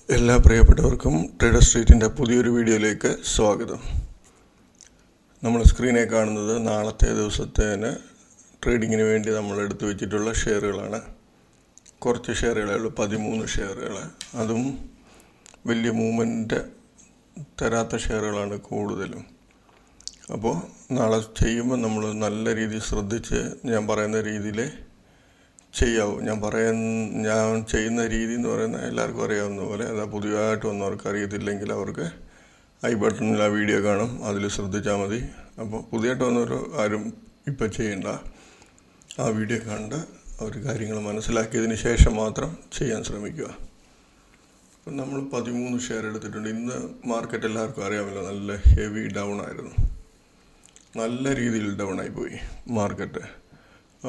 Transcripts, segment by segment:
എല്ലാ പ്രിയപ്പെട്ടവർക്കും ട്രേഡർ സ്ട്രീറ്റിൻ്റെ പുതിയൊരു വീഡിയോയിലേക്ക് സ്വാഗതം. നമ്മൾ സ്ക്രീനിൽ കാണുന്നത് നാളത്തെ ദിവസത്തേന് ട്രേഡിങ്ങിന് വേണ്ടി നമ്മൾ എടുത്തു വെച്ചിട്ടുള്ള ഷെയറുകളാണ്. കുറച്ച് ഷെയറുകളേ ഉള്ളൂ, 13 ഷെയറുകൾ. അതും വലിയ മൂവ്മെൻറ്റ് തരാത്ത ഷെയറുകളാണ് കൂടുതലും. അപ്പോൾ നാളെ ചെയ്യുമ്പോൾ നമ്മൾ നല്ല രീതിയിൽ ശ്രദ്ധിച്ച് ഞാൻ പറയുന്ന രീതിയിൽ ചെയ്യാവും. ഞാൻ ചെയ്യുന്ന രീതി എന്ന് പറയുന്നത് എല്ലാവർക്കും അറിയാവുന്ന പോലെ, അതാ പുതിയതായിട്ട് വന്നവർക്ക് അറിയത്തില്ലെങ്കിൽ അവർക്ക് ഐ ബട്ടണിൽ ആ വീഡിയോ കാണും, അതിൽ ശ്രദ്ധിച്ചാൽ മതി. അപ്പോൾ പുതിയതായിട്ട് വന്നവർ ആരും ഇപ്പം ചെയ്യണ്ട, ആ വീഡിയോ കണ്ട് അവർ കാര്യങ്ങൾ മനസ്സിലാക്കിയതിന് ശേഷം മാത്രം ചെയ്യാൻ ശ്രമിക്കുക. അപ്പം നമ്മൾ 13 ഷെയർ എടുത്തിട്ടുണ്ട്. ഇന്ന് മാർക്കറ്റ് എല്ലാവർക്കും അറിയാമല്ലോ, നല്ല ഹെവി ഡൗൺ ആയിരുന്നു, നല്ല രീതിയിൽ ഡൗൺ ആയിപ്പോയി മാർക്കറ്റ്.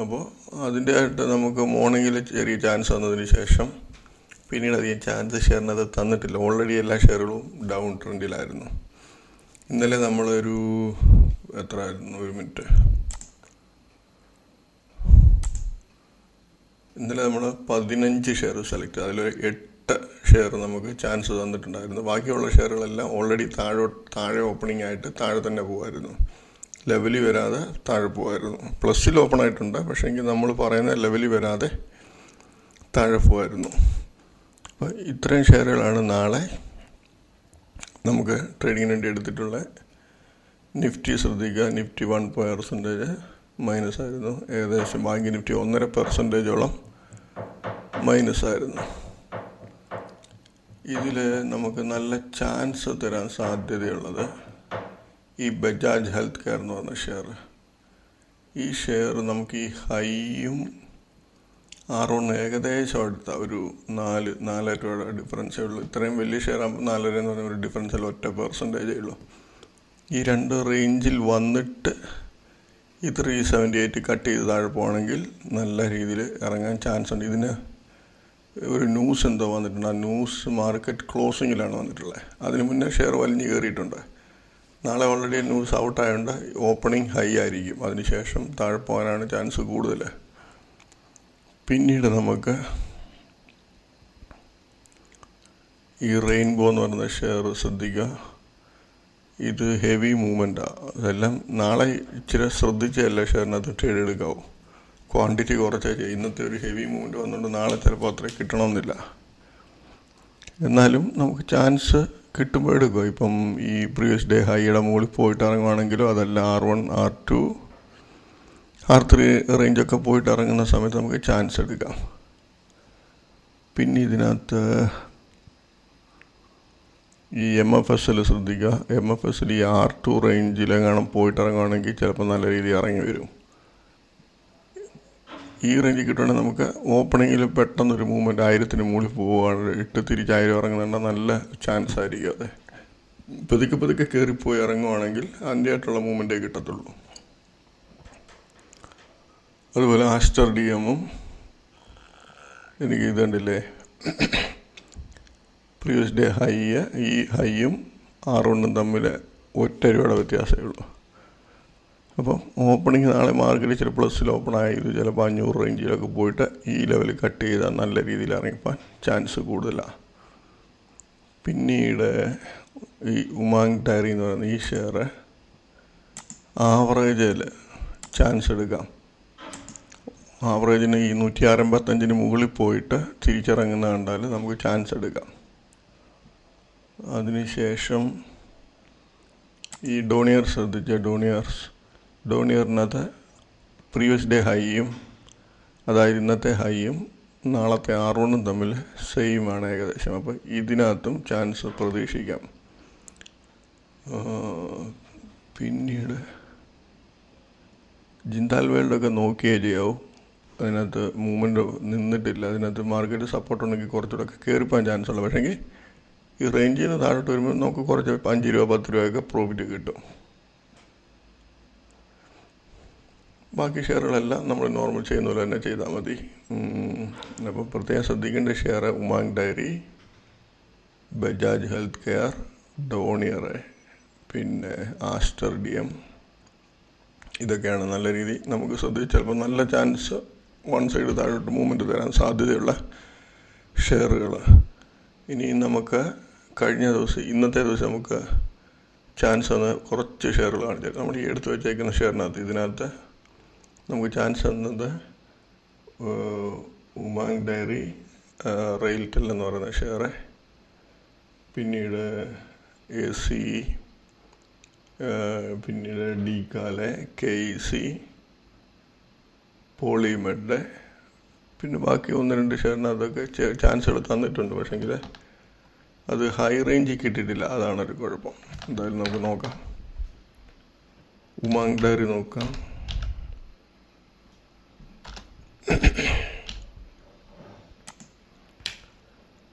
അപ്പോൾ അതിൻ്റെ ആയിട്ട് നമുക്ക് മോർണിംഗിൽ ചെറിയ ചാൻസ് വന്നതിന് ശേഷം പിന്നീട് അധികം ചാൻസ് ഷെയറിനത് തന്നിട്ടില്ല. ഓൾറെഡി എല്ലാ ഷെയറുകളും ഡൗൺ ട്രെൻഡിലായിരുന്നു. ഇന്നലെ നമ്മളൊരു എത്ര ആയിരുന്നു, ഒരു മിനിറ്റ്, ഇന്നലെ നമ്മൾ 15 ഷെയർ സെലക്ട് ചെയ്ത് അതിലൊരു 8 ഷെയർ നമുക്ക് ചാൻസ് തന്നിട്ടുണ്ടായിരുന്നു. ബാക്കിയുള്ള ഷെയറുകളെല്ലാം ഓൾറെഡി താഴെ ഓപ്പണിംഗ് ആയിട്ട് താഴെ തന്നെ പോകുമായിരുന്നു, ലെവലിൽ വരാതെ താഴെ പോകുമായിരുന്നു. പ്ലസ്സിൽ ഓപ്പൺ ആയിട്ടുണ്ട്, പക്ഷേ എങ്കിൽ നമ്മൾ പറയുന്ന ലെവലിൽ വരാതെ താഴെ പോകുമായിരുന്നു. അപ്പോൾ ഇത്രയും ഷെയറുകളാണ് നാളെ നമുക്ക് ട്രേഡിങ്ങിന് വേണ്ടി എടുത്തിട്ടുള്ള. നിഫ്റ്റി ശ്രദ്ധിക്കുക, നിഫ്റ്റി 1% മൈനസ് ആയിരുന്നു. ഏകദേശം ബാങ്ക് നിഫ്റ്റി 1.5% മൈനസ് ആയിരുന്നു. ഇതിൽ നമുക്ക് നല്ല ചാൻസ് തരാൻ സാധ്യതയുള്ളത് ഈ ബജാജ് ഹെൽത്ത് കെയർ എന്ന് പറഞ്ഞ ഷെയർ. ഈ ഷെയർ നമുക്ക് ഈ ഹൈയും ആറോണ് ഏകദേശം അടുത്ത ഒരു 4 രൂപയുടെ ഡിഫറൻസേ ഉള്ളൂ. ഇത്രയും വലിയ ഷെയർ ആകുമ്പോൾ 4 എന്ന് പറഞ്ഞ ഒരു ഡിഫറൻസിൽ 1% ഉള്ളൂ. ഈ 2 റേഞ്ചിൽ വന്നിട്ട് ഈ 378 കട്ട് ചെയ്ത് താഴെ പോകണമെങ്കിൽ നല്ല രീതിയിൽ ഇറങ്ങാൻ ചാൻസ് ഉണ്ട്. ഇതിന് ഒരു ന്യൂസ് എന്തോ വന്നിട്ടുണ്ട്. ആ ന്യൂസ് മാർക്കറ്റ് ക്ലോസിങ്ങിലാണ് വന്നിട്ടുള്ളത്. അതിന് മുന്നേ ഷെയർ വലിഞ്ഞ് കയറിയിട്ടുണ്ട്. നാളെ ഓൾറെഡി ന്യൂസ് ഔട്ടായതുകൊണ്ട് ഓപ്പണിംഗ് ഹൈ ആയിരിക്കും, അതിനുശേഷം താഴെ പോകാനാണ് ചാൻസ് കൂടുതൽ. പിന്നീട് നമുക്ക് ഈ റെയിൻബോ എന്ന് പറയുന്ന ഷെയർ ശ്രദ്ധിക്കുക. ഇത് ഹെവി മൂവ്മെൻറ്റാണ്. അതെല്ലാം നാളെ ഇച്ചിരി ശ്രദ്ധിച്ച് എല്ലാ ഷെയറിനകത്ത് ട്രേഡ് എടുക്കാവും. ക്വാണ്ടിറ്റി കുറച്ചേ ചെയ്യും. ഇന്നത്തെ ഒരു ഹെവി മൂവ്മെൻറ്റ് വന്നുകൊണ്ട് നാളെ ചിലപ്പോൾ അത്ര കിട്ടണമെന്നില്ല. എന്നാലും നമുക്ക് ചാൻസ് കിട്ടുമ്പോൾ എടുക്കുക. ഇപ്പം ഈ പ്രീവിയസ് ഡേ ഹൈയുടെ മുകളിൽ പോയിട്ട് ഇറങ്ങുവാണെങ്കിലോ, അതല്ല R1, R2, R3 റേഞ്ചൊക്കെ പോയിട്ട് ഇറങ്ങുന്ന സമയത്ത് നമുക്ക് ചാൻസ് എടുക്കാം. പിന്നെ ഇതിനകത്ത് ഈ MFSൽ ശ്രദ്ധിക്കുക. MFSൽ ഈ R2 റേഞ്ചിലെങ്ങാനും പോയിട്ട് ഇറങ്ങുവാണെങ്കിൽ ചിലപ്പോൾ നല്ല രീതിയിൽ ഇറങ്ങി വരും. ഈ റേഞ്ചിൽ കിട്ടുവാണെങ്കിൽ നമുക്ക് ഓപ്പണിങ്ങിൽ പെട്ടെന്നൊരു മൂവ്മെൻറ്റ് 1000-ന് മുകളിൽ പോവുകയാണ്, ഇട്ട് തിരിച്ച് 1000 ഇറങ്ങുന്നുണ്ട്, നല്ല ചാൻസ് ആയിരിക്കും. അതെ, പതുക്കെ കയറിപ്പോയി ഇറങ്ങുവാണെങ്കിൽ അതിൻ്റെ ആയിട്ടുള്ള മൂവ്മെൻറ്റേ കിട്ടത്തുള്ളൂ. അതുപോലെ ആസ്റ്റർ DM-ഉം എനിക്ക് ഇതുണ്ടല്ലേ, പ്രീവിയസ് ഡേ ഈ ഹൈയും R1-ഉം തമ്മിൽ 1 രൂപയുടെ വ്യത്യാസമേ ഉള്ളൂ. അപ്പം ഓപ്പണിങ് നാളെ മാർക്കറ്റ് ഇച്ചിരി പ്ലസ്സിൽ ഓപ്പൺ ആയത് ചിലപ്പോൾ 500 റേഞ്ചിലൊക്കെ പോയിട്ട് ഈ ലെവലിൽ കട്ട് ചെയ്താൽ നല്ല രീതിയിൽ ഇറങ്ങിപ്പോൻ ചാൻസ് കൂടുതലാണ്. പിന്നീട് ഈ ഉമാങ് ഡയറി എന്ന് പറയുന്ന ഈ ഷെയർ ആവറേജിൽ ചാൻസ് എടുക്കാം. ആവറേജിന് ഈ 165-ന് മുകളിൽ പോയിട്ട് തിരിച്ചിറങ്ങുന്ന കണ്ടാൽ നമുക്ക് ചാൻസ് എടുക്കാം. അതിനുശേഷം ഈ ഡോണിയർ ശ്രദ്ധിച്ച ഡോണിയറിനകത്ത് പ്രീവിയസ് ഡേ ഹൈയും, അതായത് ഇന്നത്തെ ഹൈയും നാളത്തെ R1-ഉം തമ്മിൽ സെയിമാണ് ഏകദേശം. അപ്പോൾ ഇതിനകത്തും ചാൻസ് പ്രതീക്ഷിക്കാം. പിന്നീട് ജിന്താൽ വേൾഡൊക്കെ നോക്കിയേ ചെയ്യാവും. അതിനകത്ത് മൂവ്മെൻറ്റ് നിന്നിട്ടില്ല. അതിനകത്ത് മാർക്കറ്റ് സപ്പോർട്ട് ഉണ്ടെങ്കിൽ കുറച്ചുകൂടെ കയറിപ്പോകാൻ ചാൻസ് ഉള്ളു. പക്ഷേങ്കിൽ ഈ റേഞ്ചിൽ നിന്ന് താഴോട്ട് വരുമ്പോൾ നമുക്ക് കുറച്ച് 5 രൂപ 10 രൂപയൊക്കെ പ്രോഫിറ്റ് കിട്ടും. ബാക്കി ഷെയറുകളെല്ലാം നമ്മൾ നോർമൽ ചെയ്യുന്ന പോലെ തന്നെ ചെയ്താൽ മതി. അപ്പോൾ പ്രത്യേകം ശ്രദ്ധിക്കേണ്ട share Umang dairy, Bajaj health care, Donear, പിന്നെ ആസ്റ്റർ DM, ഇതൊക്കെയാണ് നല്ല രീതി നമുക്ക് ശ്രദ്ധിച്ച് ചിലപ്പോൾ നല്ല ചാൻസ് വൺ സൈഡ് താഴോട്ട് മൂവ്മെൻറ്റ് തരാൻ സാധ്യതയുള്ള ഷെയറുകൾ. ഇനി നമുക്ക് ഇന്നത്തെ ദിവസം നമുക്ക് ചാൻസ് വന്ന് കുറച്ച് ഷെയറുകൾ കാണിച്ചു. നമ്മൾ ഈ എടുത്ത് വെച്ചേക്കുന്ന ഷെയറിനകത്ത് ഇതിനകത്ത് നമുക്ക് ചാൻസ് വന്നത് ഉമാങ് ഡയറി, റെയിൽടെൽ എന്ന് പറയുന്ന ഷെയർ, പിന്നീട് AC, പിന്നീട് ഡീകാലെ, KEC, പോളിമെഡ്, പിന്നെ ബാക്കി 1-2 ഷെയറിനകത്തൊക്കെ ചാൻസുകൾ തന്നിട്ടുണ്ട്. പക്ഷേങ്കിൽ അത് ഹൈ റേഞ്ചിൽ കിട്ടിയിട്ടില്ല, അതാണൊരു കുഴപ്പം. എന്തായാലും നമുക്ക് നോക്കാം. ഉമാങ് ഡയറി നോക്കാം.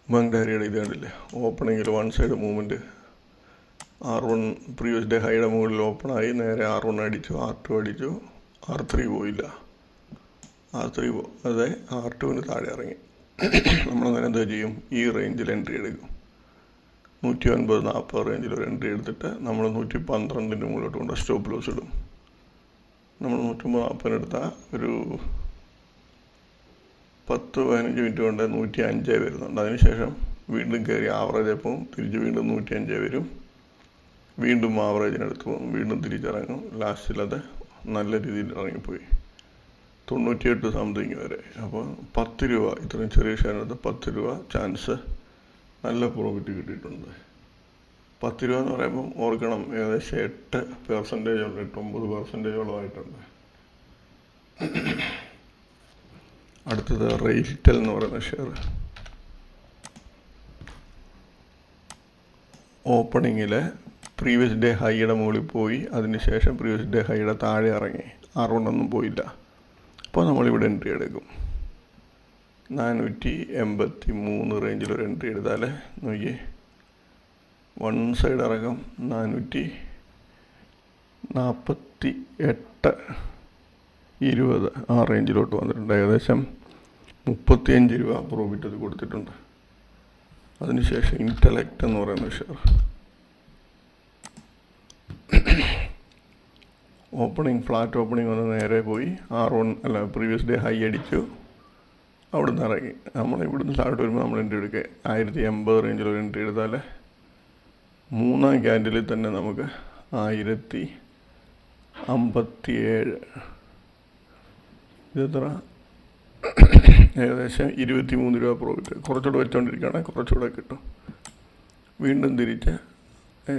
ഉമാങ് ഡയറിയുടെ ഇത് കണ്ടില്ലേ, ഓപ്പണിങ്ങിൽ 1 side movement. R1 previous day ഹൈയുടെ മുകളിൽ ഓപ്പണായി നേരെ R1 അടിച്ചു, R2 അടിച്ചു, R3 പോയില്ല. അതെ R2 താഴെ ഇറങ്ങി. നമ്മളങ്ങനെ എന്താ ചെയ്യും, ഈ റേഞ്ചിൽ എൻട്രി എടുക്കും. 190-40 റേഞ്ചിൽ ഒരു എൻട്രി എടുത്തിട്ട് നമ്മൾ 112 മുകളിലോട്ട് കൊണ്ട് സ്റ്റോപ്പ് ലോസ് ഇടും. നമ്മൾ 140 എടുത്താൽ ഒരു 10-15 മിനിറ്റ് കൊണ്ട് 105 വരുന്നുണ്ട്. അതിനുശേഷം വീണ്ടും കയറി ആവറേജ് എപ്പോൾ തിരിച്ച് വീണ്ടും 105 വരും. വീണ്ടും ആവറേജിനടുത്ത് പോകും, വീണ്ടും തിരിച്ചിറങ്ങും. ലാസ്റ്റിലത് നല്ല രീതിയിൽ ഇറങ്ങിപ്പോയി 98 സംതിങ് വരെ. അപ്പോൾ 10 രൂപ, ഇത്രയും ചെറിയ ഷെയറിനകത്ത് 10 രൂപ ചാൻസ് നല്ല പ്രോഫിറ്റ് കിട്ടിയിട്ടുണ്ട്. 10 രൂപ എന്ന് പറയുമ്പം ഓർക്കണം, ഏകദേശം 8%, 8-9% ആയിട്ടുണ്ട്. അടുത്തത് റെയിൽടെൽ എന്ന് പറയുന്ന ഷെയർ. ഓപ്പണിങ്ങിൽ പ്രീവിയസ് ഡേ ഹൈയുടെ മുകളിൽ പോയി, അതിനുശേഷം പ്രീവിയസ് ഡേ ഹൈയുടെ താഴെ ഇറങ്ങി, R1 ഒന്നും പോയില്ല. അപ്പോൾ നമ്മളിവിടെ എൻട്രി എടുക്കും. 483 റേഞ്ചിൽ ഒരു എൻട്രി എടുത്താൽ നോക്കി, 1 സൈഡ് ഇറങ്ങും 448.20 ആ റേഞ്ചിലോട്ട് വന്നിട്ടുണ്ട്. ഏകദേശം 35 രൂപ പ്രോഫിറ്റ് അത് കൊടുത്തിട്ടുണ്ട്. അതിനുശേഷം ഇൻ്റലക്റ്റ് എന്ന് പറയുന്ന ഷെയർ. ഫ്ലാറ്റ് ഓപ്പണിംഗ് വന്ന് നേരെ പോയി R1 പ്രീവിയസ് ഡേ ഹൈ അടിച്ചു, അവിടുന്ന് ഇറങ്ങി. ഇവിടുന്ന് താഴോട്ട് വരുമ്പോൾ നമ്മൾ എൻട്രി എടുക്കുക. 1080 റേഞ്ചിൽ ഒരു എൻട്രി എടുത്താൽ 3-ാം ക്യാൻഡിലിൽ തന്നെ നമുക്ക് 1057, ഇതെത്ര, ഏകദേശം 23 രൂപ പ്രോഫിറ്റ്. കുറച്ചുകൂടെ വെച്ചുകൊണ്ടിരിക്കുകയാണെങ്കിൽ കുറച്ചുകൂടെ കിട്ടും. വീണ്ടും തിരിച്ച്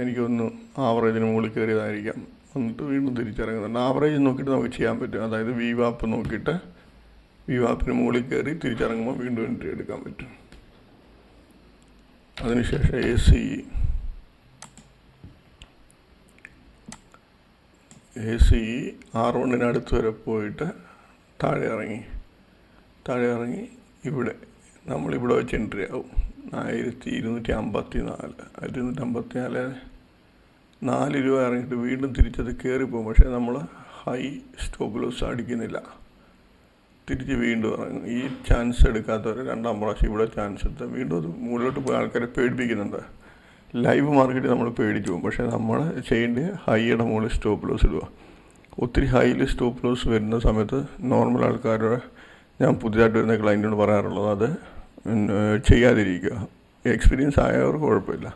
എനിക്കൊന്ന് ആവറേജിന് മുകളിൽ കയറിയതായിരിക്കാം, എന്നിട്ട് വീണ്ടും തിരിച്ചിറങ്ങുന്നുണ്ട്. ആവറേജ് നോക്കിയിട്ട് നമുക്ക് ചെയ്യാൻ പറ്റും. അതായത് VWAP നോക്കിയിട്ട് VWAPന് മുകളിൽ കയറി തിരിച്ചിറങ്ങുമ്പോൾ വീണ്ടും എൻട്രി എടുക്കാൻ പറ്റും. അതിനുശേഷം ACE R1 അടുത്ത് വരെ പോയിട്ട് താഴെ ഇറങ്ങി നമ്മളിവിടെ വെച്ച് എൻട്രി ആവും. 1254 4 രൂപ ഇറങ്ങിയിട്ട് വീണ്ടും തിരിച്ചത് കയറിപ്പോകും. പക്ഷേ നമ്മൾ ഹൈ സ്റ്റോപ്പ് ലോസ് അടിക്കുന്നില്ല, തിരിച്ച് വീണ്ടും ഇറങ്ങും. ഈ ചാൻസ് എടുക്കാത്തവർ 2-ാം പ്രാവശ്യം ഇവിടെ ചാൻസ് എടുത്താൽ വീണ്ടും അത് മുകളിലോട്ട് പോയി ആൾക്കാരെ പേടിപ്പിക്കുന്നുണ്ട്. ലൈവ് മാർക്കറ്റിൽ നമ്മൾ പേടിച്ചു പോകും. പക്ഷേ നമ്മൾ ചെയ്യേണ്ടത് ഹൈയുടെ മുകളിൽ സ്റ്റോപ്പ് ലോസ് ഇടുക. ഒത്തിരി ഹൈയിൽ സ്റ്റോപ്പ് ലോസ് വരുന്ന സമയത്ത് നോർമൽ ആൾക്കാരുടെ, ഞാൻ പുതിയതായിട്ട് വരുന്ന ക്ലയൻറ്റിനോട് പറയാറുള്ളത്, അത് ചെയ്യാതിരിക്കുക. എക്സ്പീരിയൻസ് ആയവർക്ക് കുഴപ്പമില്ല.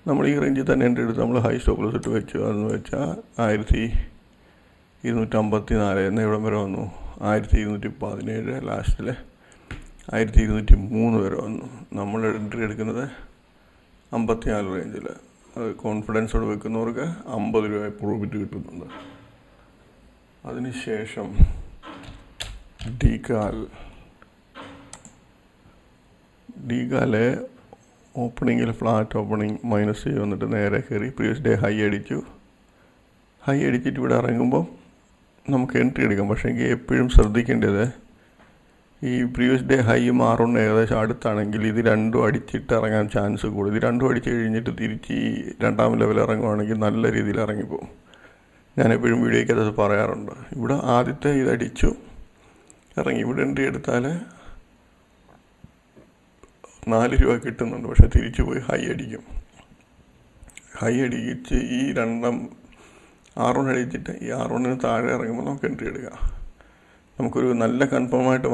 നമ്മൾ ഈ റേഞ്ചിൽ തന്നെ എൻ്റെ അടുത്ത് നമ്മൾ ഹൈ സ്റ്റോപ്പ് ലോസ് ഇട്ട് വെച്ചു. അതെന്ന് വെച്ചാൽ 1254 എന്ന ഇവിടം വരെ വന്നു. 1217 ലാസ്റ്റിൽ 1203 വരെ വന്നു. നമ്മൾ എൻട്രി എടുക്കുന്നത് 54 റേഞ്ചിൽ. അത് കോൺഫിഡൻസോട് വെക്കുന്നവർക്ക് 50 രൂപ പ്രോഫിറ്റ് കിട്ടുന്നുണ്ട്. അതിനുശേഷം ഡീകാലെ ഓപ്പണിങ്ങിൽ ഫ്ലാറ്റ് ഓപ്പണിങ് -C വന്നിട്ട് നേരെ കയറി പ്രീവിയസ് ഡേ ഹൈ അടിച്ചിട്ട് ഇവിടെ ഇറങ്ങുമ്പോൾ നമുക്ക് എൻട്രി എടുക്കാം. പക്ഷേ എങ്കിൽ എപ്പോഴും ശ്രദ്ധിക്കേണ്ടത്, ഈ പ്രീവിയസ് ഡേ ഹൈയും R1 ഏകദേശം അടുത്താണെങ്കിൽ ഇത് രണ്ടും അടിച്ചിട്ട് ഇറങ്ങാൻ ചാൻസ് കൂടും. ഇത് രണ്ടും അടിച്ച് കഴിഞ്ഞിട്ട് തിരിച്ച് ഈ 2-ാം ലെവൽ ഇറങ്ങുവാണെങ്കിൽ നല്ല രീതിയിൽ ഇറങ്ങിപ്പോകും. ഞാനെപ്പോഴും വീഡിയോയ്ക്കകത്ത് പറയാറുണ്ട്. ഇവിടെ ആദ്യത്തെ ഇതടിച്ചു ഇറങ്ങി, ഇവിടെ എൻട്രി എടുത്താൽ 4 രൂപ കിട്ടുന്നുണ്ട്. പക്ഷേ തിരിച്ചു പോയി ഹൈ അടിക്കും. ഹൈ അടിച്ച് ഈ 2-ാം R1 അടിച്ചിട്ട് ഈ R1 താഴെ ഇറങ്ങുമ്പോൾ നമുക്ക് എൻട്രി എടുക്കാം. നമുക്കൊരു നല്ല കൺഫേമായിട്ട്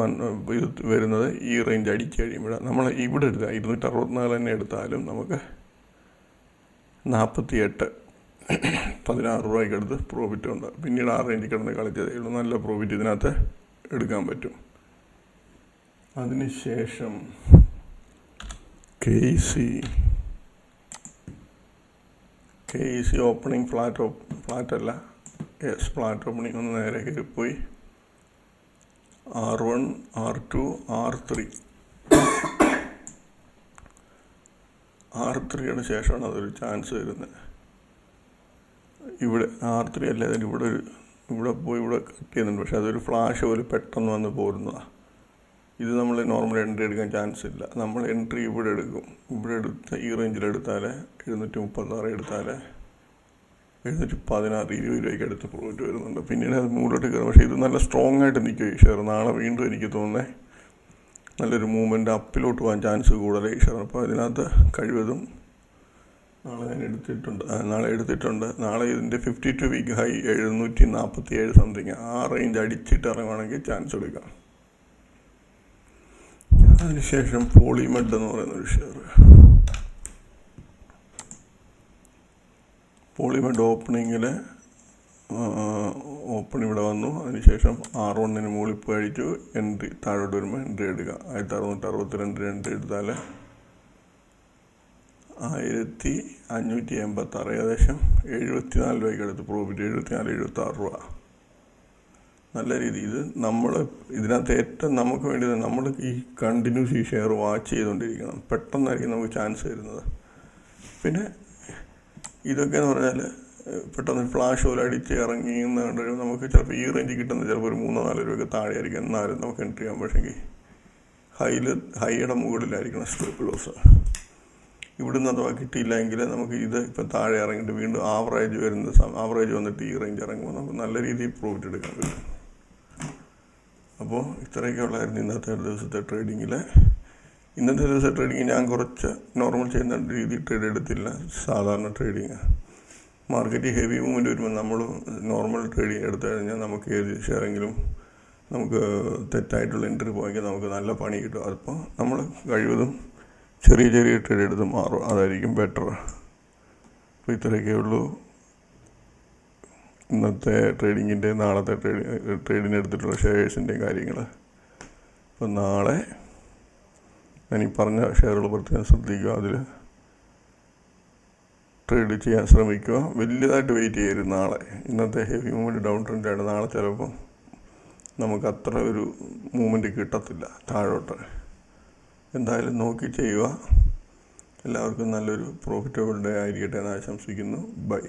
ഇത് വരുന്നത് ഈ റേഞ്ച് അടിച്ച് കഴിയുമ്പോഴാണ്. നമ്മൾ ഇവിടെ എടുത്താൽ 264 തന്നെ എടുത്താലും നമുക്ക് 48 16 രൂപയ്ക്ക് അടുത്ത് പ്രോഫിറ്റ് ഉണ്ട്. പിന്നീട് ആ റേഞ്ചിൽ കിടന്ന് കളിച്ചതേ ഉള്ളൂ. നല്ല പ്രോഫിറ്റ് ഇതിനകത്ത് എടുക്കാൻ പറ്റും. അതിനുശേഷം KEC ഓപ്പണിംഗ് ഫ്ലാറ്റല്ല, ഫ്ലാറ്റ് ഓപ്പണിംഗ് ഒന്ന് നേരെ കയറിപ്പോയി. R1 R2 R3യുടെ ശേഷമാണ് അതൊരു ചാൻസ് വരുന്നത്. ഇവിടെ R3 അല്ല, അതിന് ഇവിടെ പോയി ഇവിടെ കട്ട് ചെയ്യുന്നുണ്ട്. പക്ഷെ അതൊരു ഫ്ലാഷ് പോലെ പെട്ടെന്ന് വന്ന് പോരുന്നതാണ്. ഇത് നമ്മൾ നോർമൽ എൻട്രി എടുക്കാൻ ചാൻസ് ഇല്ല. നമ്മൾ എൻട്രി ഇവിടെ എടുക്കും. ഇവിടെ എടുത്ത് ഈ റേഞ്ചിലെടുത്താൽ 736 എടുത്താൽ 716 20 രൂപയ്ക്ക് അടുത്ത് പ്രോഫിറ്റ് വരുന്നുണ്ട്. പിന്നീട് അത് മുകളിലോട്ട് കയറും. പക്ഷേ ഇത് നല്ല സ്ട്രോങ് ആയിട്ട് നിൽക്കും ഈ ഷെയർ. നാളെ വീണ്ടും എനിക്ക് തോന്നുന്നത് നല്ലൊരു മൂവ്മെൻറ്റ് അപ്പിലോട്ട് പോകാൻ ചാൻസ് കൂടുതൽ ഈ ഷെയർ. അപ്പോൾ അതിനകത്ത് കഴിവതും നാളെ ഞാൻ എടുത്തിട്ടുണ്ട്. നാളെ ഇതിൻ്റെ 52 വീക്ക് ഹൈ 747 സംതിങ്, ആ റേഞ്ച് അടിച്ചിട്ട് ഇറങ്ങുവാണെങ്കിൽ ചാൻസ് എടുക്കാം. അതിനുശേഷം പോളിമെഡ് എന്ന് പറയുന്നൊരു ഷെയർ. പോളിമെഡ് ഓപ്പണിങ്ങിൽ ഇവിടെ വന്നു. അതിനുശേഷം R1 മുകളിൽ പോയി അടിച്ചു. എൻട്രി താഴോട്ട് വരുമ്പോൾ എൻട്രി എടുക്കുക. 1662 എൻട്രി എടുത്താൽ 1586, ഏകദേശം 74 രൂപയ്ക്ക് അടുത്ത് പ്രോഫിറ്റ്. 74-76 രൂപ. നല്ല രീതി. ഇത് നമ്മൾ ഇതിനകത്ത് ഏറ്റവും നമുക്ക് വേണ്ടി നമ്മൾ ഈ കണ്ടിന്യൂസ് ഈ ഷെയർ വാച്ച് ചെയ്തുകൊണ്ടിരിക്കണം. പെട്ടെന്നായിരിക്കും നമുക്ക് ചാൻസ് വരുന്നത്. പിന്നെ ഇതൊക്കെ എന്ന് പറഞ്ഞാൽ പെട്ടെന്ന് ഫ്ലാഷ് പോലെ അടിച്ച് ഇറങ്ങി എന്ന് കണ്ടു നമുക്ക് ചിലപ്പോൾ ഈ റേഞ്ച് കിട്ടുന്നത് ചിലപ്പോൾ ഒരു 3-4 രൂപയ്ക്ക് താഴെ ആയിരിക്കും. എന്നാലും നമുക്ക് എൻട്രി ചെയ്യാൻ. പക്ഷേങ്കിൽ ഹൈയുടെ മുകളിലായിരിക്കണം സ്റ്റോപ്പ് ലോസ്. ഇവിടുന്ന് അഥവാ കിട്ടിയില്ല എങ്കിൽ നമുക്ക് ഇത് ഇപ്പം താഴെ ഇറങ്ങിയിട്ട് വീണ്ടും ആവറേജ് വന്നിട്ട് ഈ റേഞ്ച് ഇറങ്ങുമ്പോൾ നമുക്ക് നല്ല രീതിയിൽ പ്രോഫിറ്റ് എടുക്കാൻ പറ്റും. അപ്പോൾ ഇത്രയൊക്കെ ഉള്ളായിരുന്നു ഇന്നത്തെ ദിവസത്തെ ട്രേഡിങ്ങിൽ. ഇന്നത്തെ ദിവസത്തെ ട്രേഡിങ് ഞാൻ കുറച്ച് നോർമൽ ചെയ്യുന്ന രീതി ട്രേഡ് എടുത്തില്ല. സാധാരണ ട്രേഡിങ് മാർക്കറ്റ് ഹെവി മൂവ്മെൻറ്റ് വരുമ്പോൾ നമ്മൾ നോർമൽ ട്രേഡിങ് എടുത്തു കഴിഞ്ഞാൽ നമുക്ക് ഏത് ഷെയറെങ്കിലും നമുക്ക് തെറ്റായിട്ടുള്ള എൻട്രി പോയെങ്കിൽ നമുക്ക് നല്ല പണി കിട്ടും. അപ്പോൾ നമ്മൾ കഴിവതും ചെറിയ ട്രേഡ് എടുത്ത് മാറും. അതായിരിക്കും ബെറ്റർ. അപ്പോൾ ഇത്രയൊക്കെ ഉള്ളൂ ഇന്നത്തെ ട്രേഡിങ്ങിൻ്റെ. നാളത്തെ ട്രേഡിന് എടുത്തിട്ടുള്ള ഷെയർസിൻ്റെയും കാര്യങ്ങൾ. അപ്പോൾ നാളെ ഞാൻ ഈ പറഞ്ഞ ഷെയറുകൾ പ്രത്യേകം ശ്രദ്ധിക്കുക. അതിൽ ട്രേഡ് ചെയ്യാൻ ശ്രമിക്കുക. വലിയതായിട്ട് വെയിറ്റ് ചെയ്യരുത്. നാളെ ഇന്നത്തെ ഹെവി മൂവ്മെൻറ്റ് ഡൗൺ ട്രെൻഡാണ്. നാളെ ചിലപ്പോൾ നമുക്ക് അത്ര ഒരു മൂവ്മെൻറ്റ് കിട്ടത്തില്ല താഴോട്ട്. എന്തായാലും നോക്കി ചെയ്യുക. എല്ലാവർക്കും നല്ലൊരു പ്രോഫിറ്റബിൾ ഡേ ആയിരിക്കട്ടെ എന്ന് ആശംസിക്കുന്നു. ബൈ.